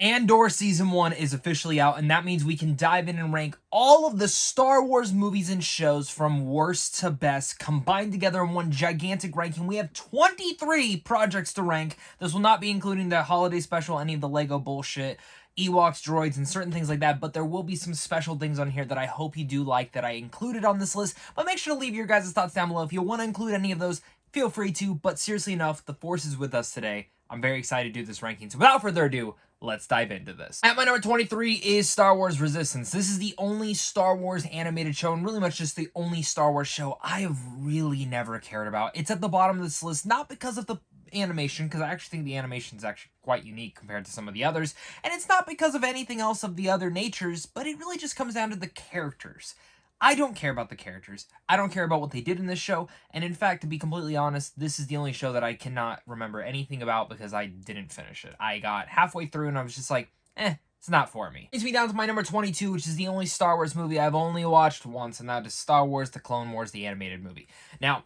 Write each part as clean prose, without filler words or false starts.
Andor Season 1 is officially out, and that means we can dive in and rank all of the Star Wars movies and shows from worst to best, combined together in one gigantic ranking. We have 23 projects to rank. This will not be including the holiday special, any of the Lego bullshit, Ewoks, droids, and certain things like that, but there will be some special things on here that I hope you do like that I included on this list. But make sure to leave your guys' thoughts down below. If you want to include any of those, feel free to, but seriously enough, the Force is with us today. I'm very excited to do this ranking, so without further ado, let's dive into this. At my number 23 is Star Wars Resistance. This is the only Star Wars animated show, and really much just the only Star Wars show I have really never cared about. It's at the bottom of this list, not because of the animation, because I actually think the animation is actually quite unique compared to some of the others, and it's not because of anything else of the other natures, but it really just comes down to the characters. I don't care about the characters. I don't care about what they did in this show. And in fact, to be completely honest, this is the only show that I cannot remember anything about because I didn't finish it. I got halfway through and I was just like, it's not for me. Brings me down to my number 22, which is the only Star Wars movie I've only watched once, and that is Star Wars: The Clone Wars, the animated movie. Now,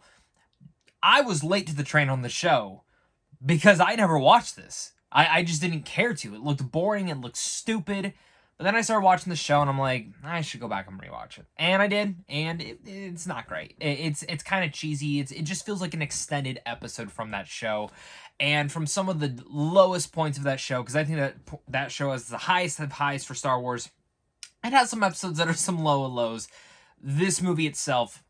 I was late to the train on the show because I never watched this. I just didn't care to. It looked boring, it looked stupid. But then I started watching the show, and I'm like, I should go back and rewatch it. And I did, and it's not great. It's kind of cheesy. It just feels like an extended episode from that show. And from some of the lowest points of that show, because I think that show has the highest of highs for Star Wars. It has some episodes that are some low lows. This movie itself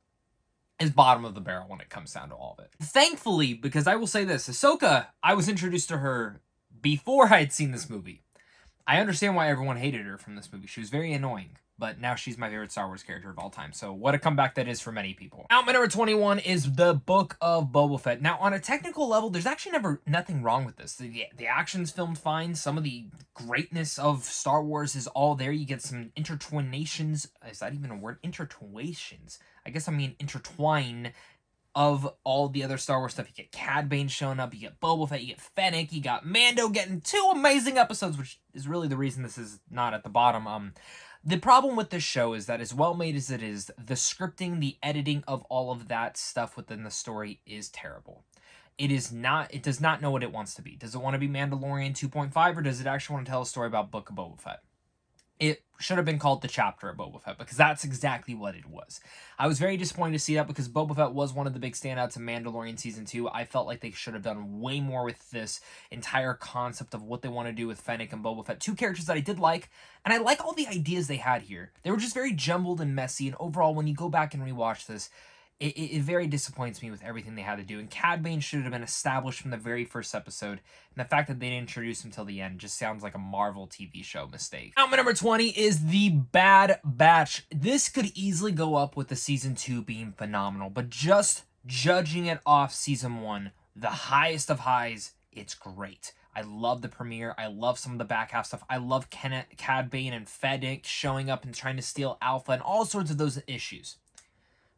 is bottom of the barrel when it comes down to all of it. Thankfully, because I will say this, Ahsoka, I was introduced to her before I had seen this movie. I understand why everyone hated her from this movie. She was very annoying, but now she's my favorite Star Wars character of all time. So what a comeback that is for many people. Now, my number 21 is The Book of Boba Fett. Now, on a technical level, there's actually nothing wrong with this. The action's filmed fine. Some of the greatness of Star Wars is all there. You get some intertwinations. Is that even a word? Intertwinations. I guess I mean intertwine of all the other Star Wars stuff. You get Cad Bane showing up, you get Boba Fett, you get Fennec, you got Mando getting 2 amazing episodes, which is really the reason this is not at the bottom. The problem with this show is that as well made as it is, the scripting, the editing of all of that stuff within the story is terrible. It does not know what it wants to be. Does it want to be Mandalorian 2.5, or does it actually want to tell a story about Book of Boba Fett? It should have been called The Chapter of Boba Fett, because that's exactly what it was. I was very disappointed to see that, because Boba Fett was one of the big standouts in Mandalorian Season 2. I felt like they should have done way more with this entire concept of what they want to do with Fennec and Boba Fett. 2 characters that I did like, and I like all the ideas they had here. They were just very jumbled and messy, and overall, when you go back and rewatch this, it very disappoints me with everything they had to do. And Cad Bane should have been established from the very first episode. And the fact that they didn't introduce him till the end just sounds like a Marvel TV show mistake. Now, my number 20 is The Bad Batch. This could easily go up with the Season 2 being phenomenal. But just judging it off Season 1, the highest of highs, it's great. I love the premiere. I love some of the back half stuff. I love Cad Bane and Fennec showing up and trying to steal Alpha and all sorts of those issues.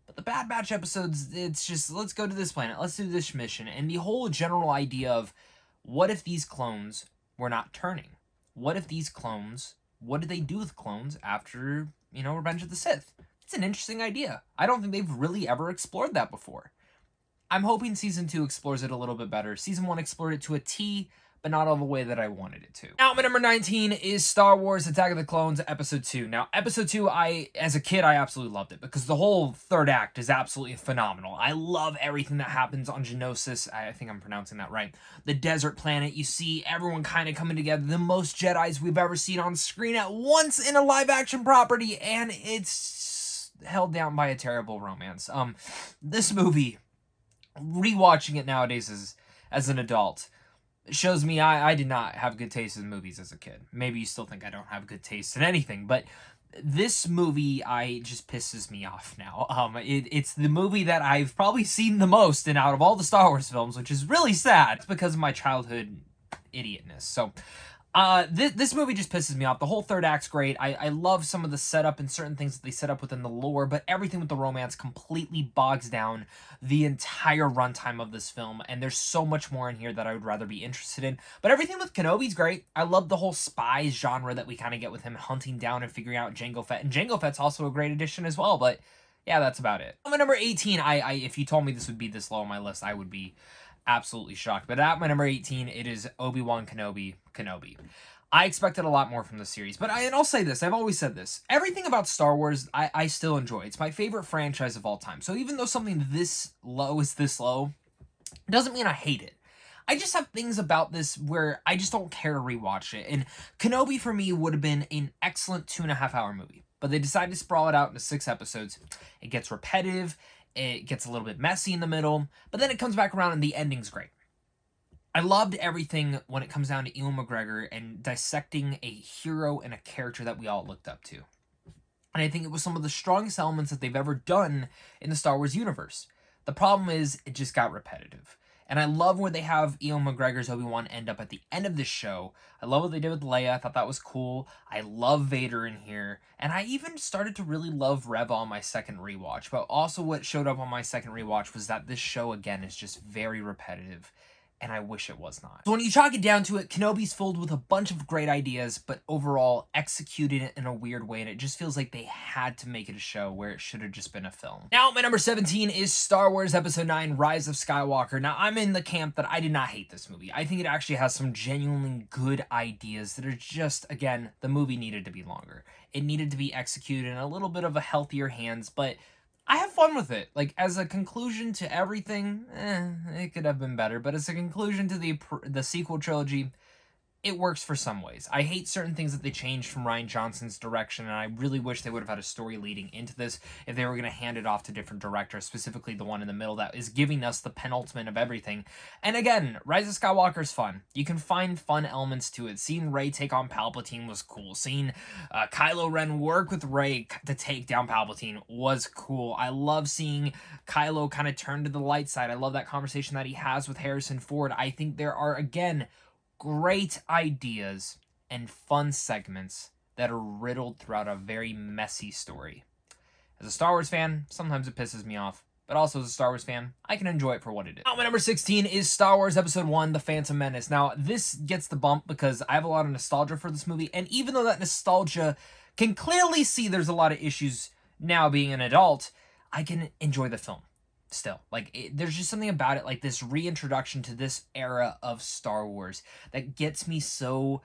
But the Bad Batch episodes, it's just, let's go to this planet, let's do this mission. And the whole general idea of, what if these clones were not turning? What if these clones, what did they do with clones after, Revenge of the Sith? It's an interesting idea. I don't think they've really ever explored that before. I'm hoping Season 2 explores it a little bit better. Season 1 explored it to a T, but not all the way that I wanted it to. Now, my number 19 is Star Wars: Attack of the Clones, Episode 2. Now, Episode 2, as a kid, I absolutely loved it, because the whole third act is absolutely phenomenal. I love everything that happens on Geonosis. I think I'm pronouncing that right. The desert planet, you see everyone kind of coming together, the most Jedis we've ever seen on screen at once in a live-action property, and it's held down by a terrible romance. This movie, rewatching it nowadays as an adult, shows me I did not have good taste in movies as a kid. Maybe you still think I don't have good taste in anything, but this movie just pisses me off now. It's the movie that I've probably seen the most and out of all the Star Wars films, which is really sad. It's because of my childhood idiotness. So this movie just pisses me off. The whole third act's great. I love some of the setup and certain things that they set up within the lore, but everything with the romance completely bogs down the entire runtime of this film, and there's so much more in here that I would rather be interested in. But everything with Kenobi's great. I love the whole spies genre that we kind of get with him hunting down and figuring out Jango Fett, and Jango Fett's also a great addition as well, but yeah, that's about it. My number 18, if you told me this would be this low on my list, I would be absolutely shocked. But at my number 18, it is Obi-Wan Kenobi. I expected a lot more from the series, but and I'll say this, I've always said this, everything about Star Wars, I still enjoy. It's my favorite franchise of all time. So even though something this low is this low, it doesn't mean I hate it. I just have things about this where I just don't care to rewatch it. And Kenobi for me would have been an excellent 2.5-hour movie, but they decided to sprawl it out into 6 episodes. It gets repetitive, it gets a little bit messy in the middle, but then it comes back around and the ending's great. I loved everything when it comes down to Ewan McGregor and dissecting a hero and a character that we all looked up to. And I think it was some of the strongest elements that they've ever done in the Star Wars universe. The problem is, it just got repetitive. And I love where they have Ewan McGregor's Obi-Wan end up at the end of this show. I love what they did with Leia. I thought that was cool. I love Vader in here. And I even started to really love Reva on my second rewatch. But also what showed up on my second rewatch was that this show, again, is just very repetitive. And I wish it was not. So when you chalk it down to it, Kenobi's filled with a bunch of great ideas, but overall executed it in a weird way, and it just feels like they had to make it a show where it should have just been a film. Now, my number 17 is Star Wars Episode 9, Rise of Skywalker. Now, I'm in the camp that I did not hate this movie. I think it actually has some genuinely good ideas that are just, again, the movie needed to be longer. It needed to be executed in a little bit of a healthier hands, but I have fun with it. Like, as a conclusion to everything, it could have been better. But as a conclusion to the sequel trilogy, it works for some ways. I hate certain things that they changed from Rian Johnson's direction, and I really wish they would have had a story leading into this if they were going to hand it off to different directors, specifically the one in the middle that is giving us the penultimate of everything. And again, Rise of Skywalker is fun. You can find fun elements to it. Seeing Rey take on Palpatine was cool. Seeing Kylo Ren work with Rey to take down Palpatine was cool. I love seeing Kylo kind of turn to the light side. I love that conversation that he has with Harrison Ford. I think there are, again, great ideas and fun segments that are riddled throughout a very messy story. As a Star Wars fan, sometimes it pisses me off, but also as a Star Wars fan, I can enjoy it for what it is. Now, my number 16 is Star Wars Episode 1, The Phantom Menace. Now, this gets the bump because I have a lot of nostalgia for this movie, and even though that nostalgia can clearly see there's a lot of issues now being an adult, I can enjoy the film. Still, like, there's just something about it, like this reintroduction to this era of Star Wars that gets me so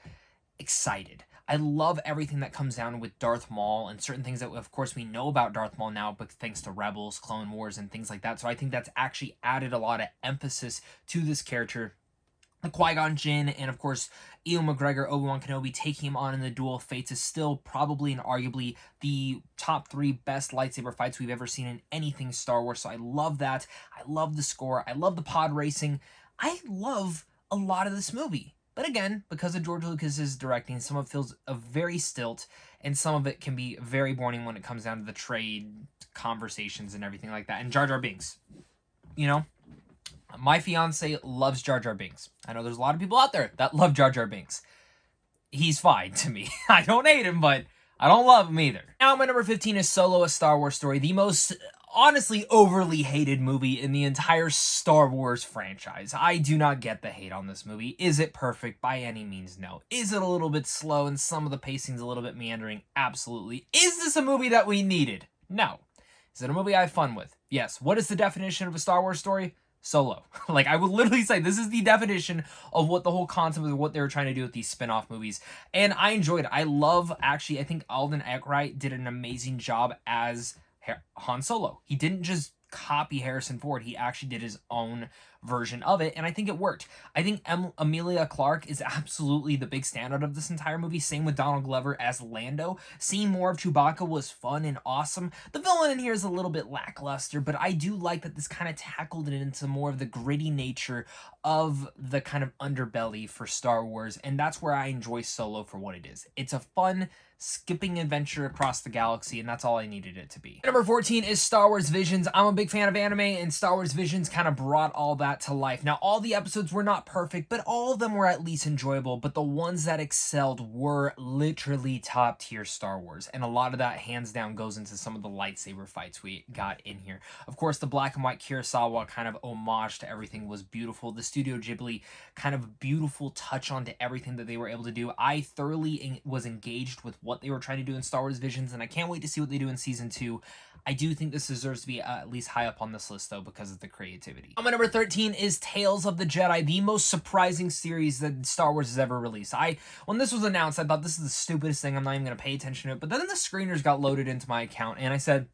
excited. I love everything that comes down with Darth Maul and certain things that, of course, we know about Darth Maul now, but thanks to Rebels, Clone Wars, and things like that. So I think that's actually added a lot of emphasis to this character. The Qui-Gon Jinn and, of course, Ewan McGregor, Obi-Wan Kenobi taking him on in the Duel of Fates is still probably and arguably the top 3 best lightsaber fights we've ever seen in anything Star Wars. So I love that. I love the score. I love the pod racing. I love a lot of this movie. But again, because of George Lucas's directing, some of it feels a very stilt, and some of it can be very boring when it comes down to the trade conversations and everything like that. And Jar Jar Binks, you know? My fiance loves Jar Jar Binks. I know there's a lot of people out there that love Jar Jar Binks. He's fine to me. I don't hate him, but I don't love him either. Now, my number 15 is Solo, A Star Wars Story, the most honestly overly hated movie in the entire Star Wars franchise. I do not get the hate on this movie. Is it perfect? By any means, no. Is it a little bit slow and some of the pacing's a little bit meandering? Absolutely. Is this a movie that we needed? No. Is it a movie I have fun with? Yes. What is the definition of a Star Wars story? Solo. Like, I would literally say this is the definition of what the whole concept of what they were trying to do with these spin-off movies. And I enjoyed it. I love, actually, I think Alden Ehrenreich did an amazing job as Han Solo. He didn't just copy Harrison Ford. He actually did his own version of it, and I think it worked. I think Emilia Clarke is absolutely the big standout of this entire movie. Same with Donald Glover as Lando. Seeing more of Chewbacca was fun and awesome. The villain in here is a little bit lackluster, but I do like that this kind of tackled it into more of the gritty nature of the kind of underbelly for Star Wars, and that's where I enjoy Solo for what it is. It's a fun, skipping adventure across the galaxy, and that's all I needed it to be. Number 14 is Star Wars Visions. I'm a big fan of anime, and Star Wars Visions kind of brought all that to life. Now, all the episodes were not perfect, but all of them were at least enjoyable, but the ones that excelled were literally top-tier Star Wars, and a lot of that, hands down, goes into some of the lightsaber fights we got in here. Of course, the black and white Kurosawa kind of homage to everything was beautiful. The Studio Ghibli kind of beautiful touch onto everything that they were able to do. I thoroughly was engaged with what they were trying to do in Star Wars Visions, and I can't wait to see what they do in Season 2. I do think this deserves to be at least high up on this list, though, because of the creativity. My number 13 17 is Tales of the Jedi, the most surprising series that Star Wars has ever released. When this was announced, I thought this is the stupidest thing. I'm not even going to pay attention to it. But then the screeners got loaded into my account, and I said,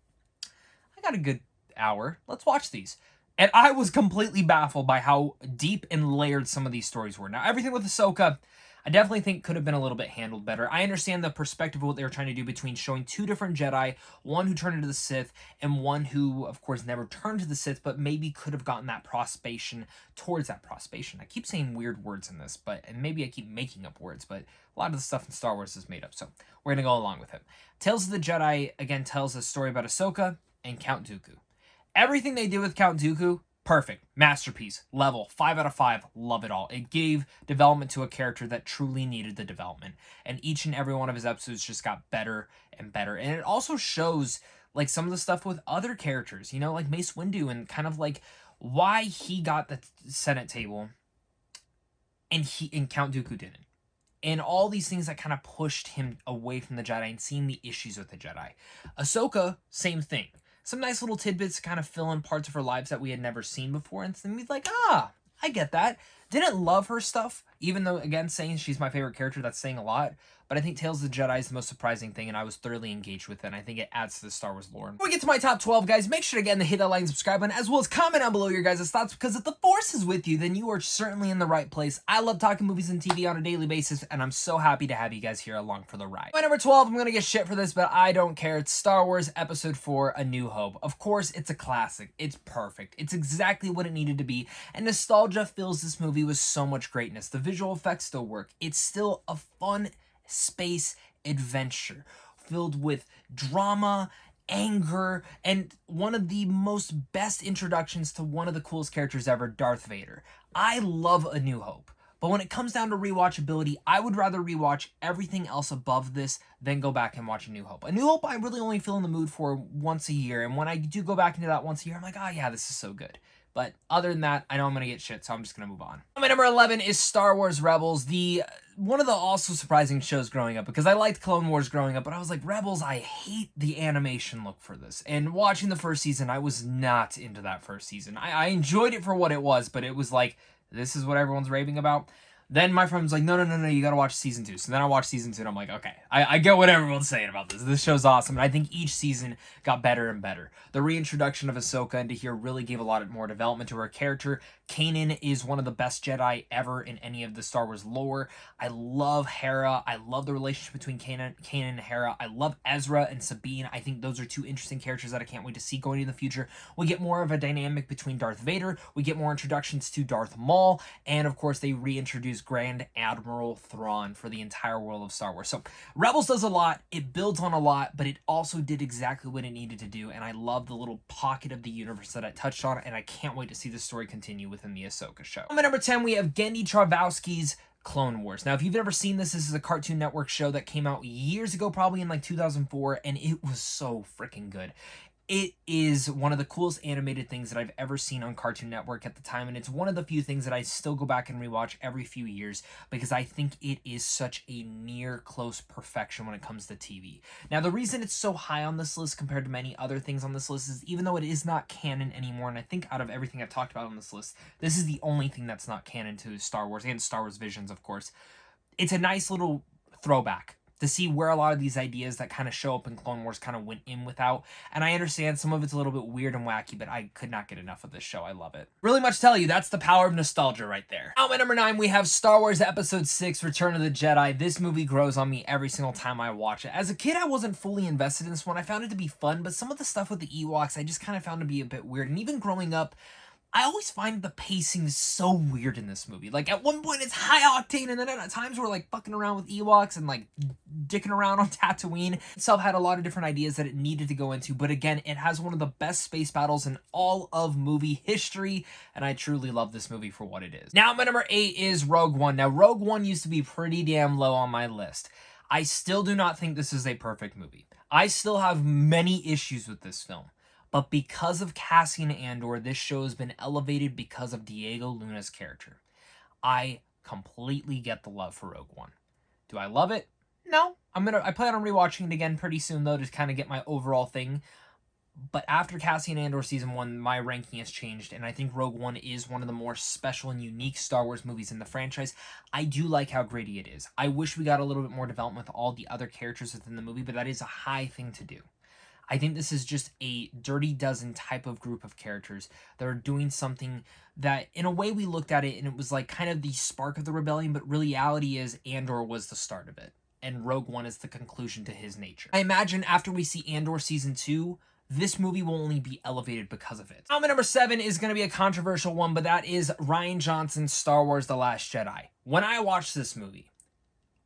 I got a good hour. Let's watch these. And I was completely baffled by how deep and layered some of these stories were. Now, everything with Ahsoka, I definitely think could have been a little bit handled better. I understand the perspective of what they were trying to do between showing two different Jedi, one who turned into the Sith, and one who, of course, never turned to the Sith, but maybe could have gotten that prostration towards that prostration. I keep saying weird words in this, and maybe I keep making up words, but a lot of the stuff in Star Wars is made up, so we're going to go along with it. Tales of the Jedi, again, tells a story about Ahsoka and Count Dooku. Everything they did with Count Dooku, perfect. Masterpiece. Level. 5 out of 5. Love it all. It gave development to a character that truly needed the development. And each and every one of his episodes just got better and better. And it also shows, like, some of the stuff with other characters, you know, like Mace Windu, and kind of like why he got the Senate table and Count Dooku didn't. And all these things that kind of pushed him away from the Jedi and seeing the issues with the Jedi. Ahsoka, same thing. Some nice little tidbits to kind of fill in parts of her lives that we had never seen before. And then we'd like, I get that. Didn't love her stuff, even though, again, saying she's my favorite character, that's saying a lot. But I think Tales of the Jedi is the most surprising thing, and I was thoroughly engaged with it, and I think it adds to the Star Wars lore. Before we get to my top 12, guys, make sure to again to hit that like and subscribe button, as well as comment down below your guys' thoughts, because if the Force is with you, then you are certainly in the right place. I love talking movies and TV on a daily basis, and I'm so happy to have you guys here along for the ride. My number 12, I'm going to get shit for this, but I don't care. It's Star Wars Episode 4, A New Hope. Of course, it's a classic. It's perfect. It's exactly what it needed to be, and nostalgia fills this movie with so much greatness. The visual effects still work. It's still a fun space adventure filled with drama, anger, and one of the most best introductions to one of the coolest characters ever, Darth Vader. I love A New Hope, but when it comes down to rewatchability, I would rather rewatch everything else above this than go back and watch A New Hope. A New Hope I really only feel in the mood for once a year, and when I do go back into that once a year, I'm like, oh yeah, this is so good. But other than that, I know I'm going to get shit, so I'm just going to move on. My number 11 is Star Wars Rebels, one of the also surprising shows growing up, because I liked Clone Wars growing up, but I was like, Rebels, I hate the animation look for this. And watching the first season, I was not into that first season. I enjoyed it for what it was, but it was like, this is what everyone's raving about. Then my friend was like, no, you gotta watch season 2. So then I watched season 2, and I'm like, okay, I get what everyone's saying about this. This show's awesome, and I think each season got better and better. The reintroduction of Ahsoka into here really gave a lot more development to her character. Kanan is one of the best Jedi ever in any of the Star Wars lore. I love Hera. I love the relationship between Kanan and Hera. I love Ezra and Sabine. I think those are two interesting characters that I can't wait to see going into the future. We get more of a dynamic between Darth Vader. We get more introductions to Darth Maul. And, of course, they reintroduce Grand Admiral Thrawn for the entire world of Star Wars. So Rebels does a lot, it builds on a lot, but it also did exactly what it needed to do, and I love the little pocket of the universe that it touched on, and I can't wait to see the story continue within the Ahsoka show. At number 10, we have Gendy Tartakovsky's Clone Wars. Now, if you've never seen this is a Cartoon Network show that came out years ago, probably in like 2004, and it was so freaking good. It is one of the coolest animated things that I've ever seen on Cartoon Network at the time, and it's one of the few things that I still go back and rewatch every few years because I think it is such a near close perfection when it comes to TV. Now, the reason it's so high on this list compared to many other things on this list is even though it is not canon anymore, and I think out of everything I've talked about on this list, this is the only thing that's not canon to Star Wars and Star Wars Visions, of course. It's a nice little throwback to see where a lot of these ideas that kind of show up in Clone Wars kind of went in without. And I understand some of it's a little bit weird and wacky, but I could not get enough of this show. I love it. Really much tell you, that's the power of nostalgia right there. Now, at number 9, we have Star Wars Episode 6, Return of the Jedi. This movie grows on me every single time I watch it. As a kid, I wasn't fully invested in this one. I found it to be fun, but some of the stuff with the Ewoks, I just kind of found to be a bit weird. And even growing up, I always find the pacing so weird in this movie. Like, at one point, it's high octane, and then at times we're, like, fucking around with Ewoks and, like, dicking around on Tatooine. Itself had a lot of different ideas that it needed to go into, but again, it has one of the best space battles in all of movie history, and I truly love this movie for what it is. Now, my number 8 is Rogue One. Now, Rogue One used to be pretty damn low on my list. I still do not think this is a perfect movie. I still have many issues with this film. But because of Cassian Andor, this show has been elevated because of Diego Luna's character. I completely get the love for Rogue One. Do I love it? No. I plan on rewatching it again pretty soon, though, to kind of get my overall thing. But after Cassian Andor Season 1, my ranking has changed, and I think Rogue One is one of the more special and unique Star Wars movies in the franchise. I do like how gritty it is. I wish we got a little bit more development with all the other characters within the movie, but that is a high thing to do. I think this is just a Dirty Dozen type of group of characters that are doing something that, in a way, we looked at it and it was like kind of the spark of the rebellion, but reality is Andor was the start of it, and Rogue One is the conclusion to his nature. I imagine after we see Andor Season 2, this movie will only be elevated because of it. Now, my number 7 is going to be a controversial one, but that is Rian Johnson's Star Wars The Last Jedi. When I watched this movie,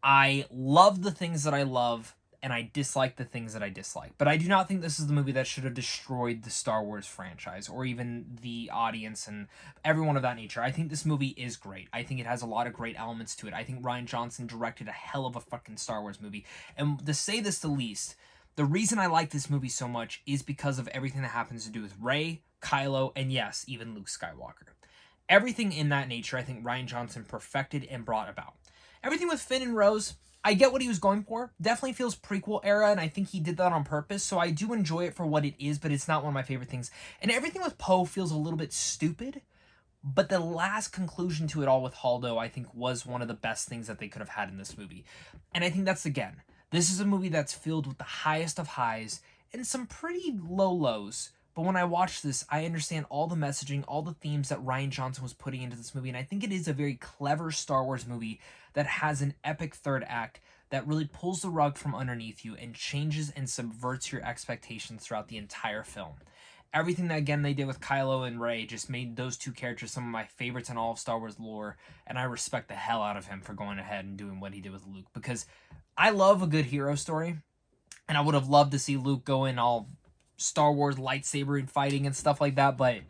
I love the things that I love, and I dislike the things that I dislike. But I do not think this is the movie that should have destroyed the Star Wars franchise, or even the audience and everyone of that nature. I think this movie is great. I think it has a lot of great elements to it. I think Rian Johnson directed a hell of a fucking Star Wars movie. And to say this the least, the reason I like this movie so much is because of everything that happens to do with Rey, Kylo, and yes, even Luke Skywalker. Everything in that nature, I think Rian Johnson perfected and brought about. Everything with Finn and Rose, I get what he was going for. Definitely feels prequel era, and I think he did that on purpose, so I do enjoy it for what it is, but it's not one of my favorite things. And everything with Poe feels a little bit stupid, but the last conclusion to it all with Holdo, I think, was one of the best things that they could have had in this movie. And I think that's, again, this is a movie that's filled with the highest of highs and some pretty low lows. But when I watch this, I understand all the messaging, all the themes that Rian Johnson was putting into this movie. And I think it is a very clever Star Wars movie that has an epic third act that really pulls the rug from underneath you and changes and subverts your expectations throughout the entire film. Everything that, again, they did with Kylo and Rey just made those two characters some of my favorites in all of Star Wars lore, and I respect the hell out of him for going ahead and doing what he did with Luke, because I love a good hero story, and I would have loved to see Luke go in all Star Wars lightsaber and fighting and stuff like that, but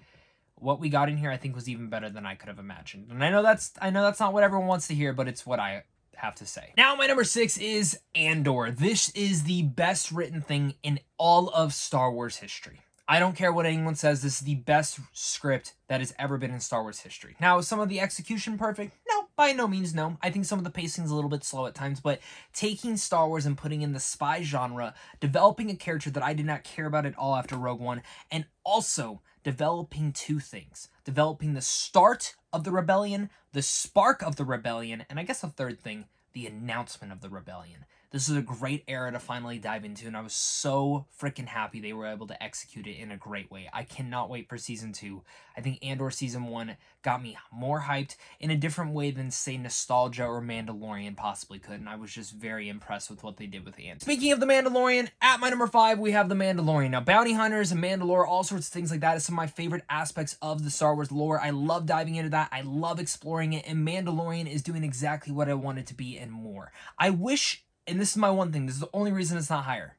what we got in here I think was even better than I could have imagined. And I know that's not what everyone wants to hear, but it's what I have to say. Now, my number 6 is Andor. This is the best written thing in all of Star Wars history. I don't care what anyone says, this is the best script that has ever been in Star Wars history. Now, is some of the execution perfect? No, by no means no. I think some of the pacing is a little bit slow at times, but taking Star Wars and putting in the spy genre, developing a character that I did not care about at all after Rogue One, and also developing two things. Developing the start of the rebellion, the spark of the rebellion, and I guess a third thing, the announcement of the rebellion. This is a great era to finally dive into, and I was so freaking happy they were able to execute it in a great way. I cannot wait for Season 2. I think Andor Season 1 got me more hyped in a different way than, say, Nostalgia or Mandalorian possibly could, and I was just very impressed with what they did with Andor. Speaking of The Mandalorian, at my number 5, we have The Mandalorian. Now, bounty hunters and Mandalore, all sorts of things like that is some of my favorite aspects of the Star Wars lore. I love diving into that. I love exploring it, and Mandalorian is doing exactly what I want it to be and more. I wish, and this is my one thing, this is the only reason it's not higher,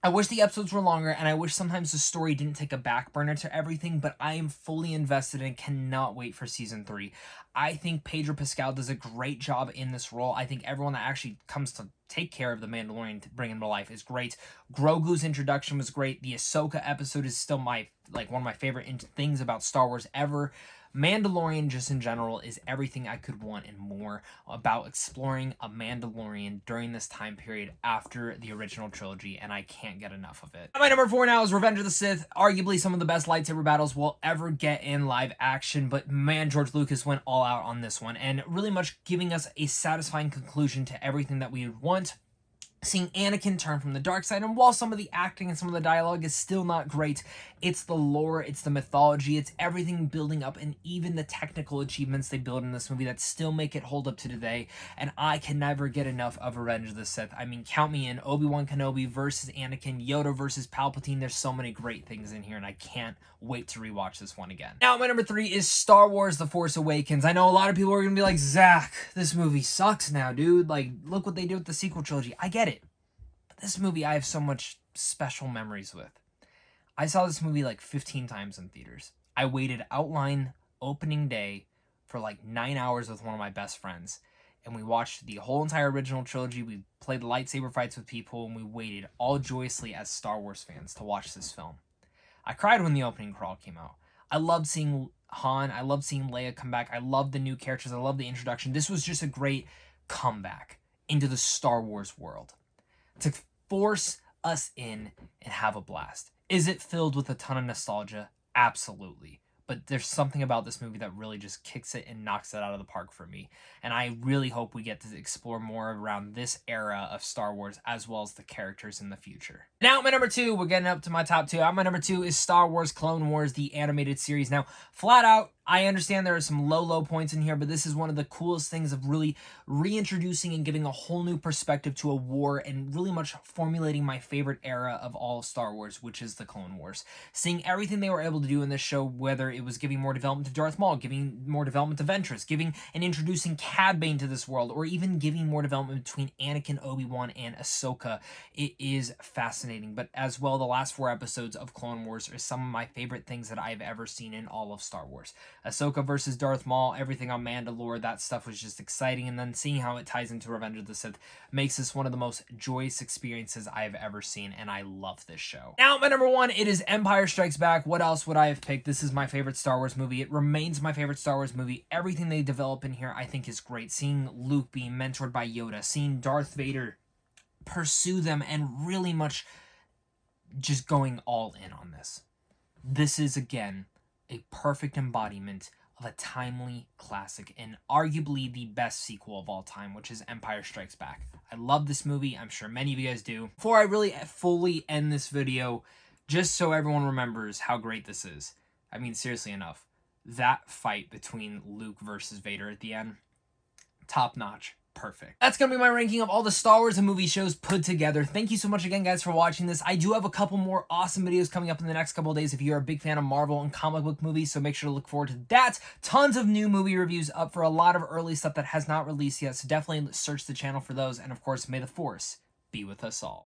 I wish the episodes were longer, and I wish sometimes the story didn't take a back burner to everything, but I am fully invested and cannot wait for Season 3. I think Pedro Pascal does a great job in this role. I think everyone that actually comes to take care of the Mandalorian to bring him to life is great. Grogu's introduction was great. The Ahsoka episode is still one of my favorite things about Star Wars ever. Mandalorian, just in general, is everything I could want and more about exploring a Mandalorian during this time period after the original trilogy, and I can't get enough of it. My number 4 now is Revenge of the Sith, arguably some of the best lightsaber battles we'll ever get in live action, but man, George Lucas went all out on this one, and really much giving us a satisfying conclusion to everything that we would want. Seeing Anakin turn from the dark side, and while some of the acting and some of the dialogue is still not great, it's the lore, it's the mythology, it's everything building up, and even the technical achievements they build in this movie that still make it hold up to today, and I can never get enough of Revenge of the Sith. I mean, count me in. Obi-Wan Kenobi versus Anakin, Yoda versus Palpatine, there's so many great things in here, and I can't wait to rewatch this one again. Now, my number 3 is Star Wars The Force Awakens. I know a lot of people are going to be like, Zach, this movie sucks now, dude. Like, look what they did with the sequel trilogy. I get it. But this movie I have so much special memories with. I saw this movie like 15 times in theaters. I waited outline opening day for like 9 hours with one of my best friends. And we watched the whole entire original trilogy. We played lightsaber fights with people, and we waited all joyously as Star Wars fans to watch this film. I cried when the opening crawl came out. I loved seeing Han. I loved seeing Leia come back. I loved the new characters. I loved the introduction. This was just a great comeback into the Star Wars world to force us in and have a blast. Is it filled with a ton of nostalgia? Absolutely. But there's something about this movie that really just kicks it and knocks it out of the park for me. And I really hope we get to explore more around this era of Star Wars as well as the characters in the future. Now, my number 2, we're getting up to my top 2. My number 2 is Star Wars Clone Wars, the animated series. Now, flat out, I understand there are some low points in here, but this is one of the coolest things of really reintroducing and giving a whole new perspective to a war and really much formulating my favorite era of all of Star Wars, which is the Clone Wars. Seeing everything they were able to do in this show, whether it was giving more development to Darth Maul, giving more development to Ventress, giving and introducing Cad Bane to this world, or even giving more development between Anakin, Obi-Wan, and Ahsoka, it is fascinating. But as well, the last 4 episodes of Clone Wars are some of my favorite things that I've ever seen in all of Star Wars. Ahsoka versus Darth Maul, everything on Mandalore, that stuff was just exciting, and then seeing how it ties into Revenge of the Sith makes this one of the most joyous experiences I've ever seen, and I love this show. Now, my number 1, it is Empire Strikes Back. What else would I have picked? This is my favorite Star Wars movie. It remains my favorite Star Wars movie. Everything they develop in here I think is great. Seeing Luke being mentored by Yoda, seeing Darth Vader pursue them, and really much just going all in on this. This is, again, a perfect embodiment of a timely classic and arguably the best sequel of all time, which is Empire Strikes Back. I love this movie. I'm sure many of you guys do. Before I really fully end this video, just so everyone remembers how great this is, I mean, seriously enough, that fight between Luke versus Vader at the end, top notch. Perfect. That's going to be my ranking of all the Star Wars and movie shows put together. Thank you so much again, guys, for watching this. I do have a couple more awesome videos coming up in the next couple of days if you're a big fan of Marvel and comic book movies, so make sure to look forward to that. Tons of new movie reviews up for a lot of early stuff that has not released yet, so definitely search the channel for those. And of course, may the Force be with us all.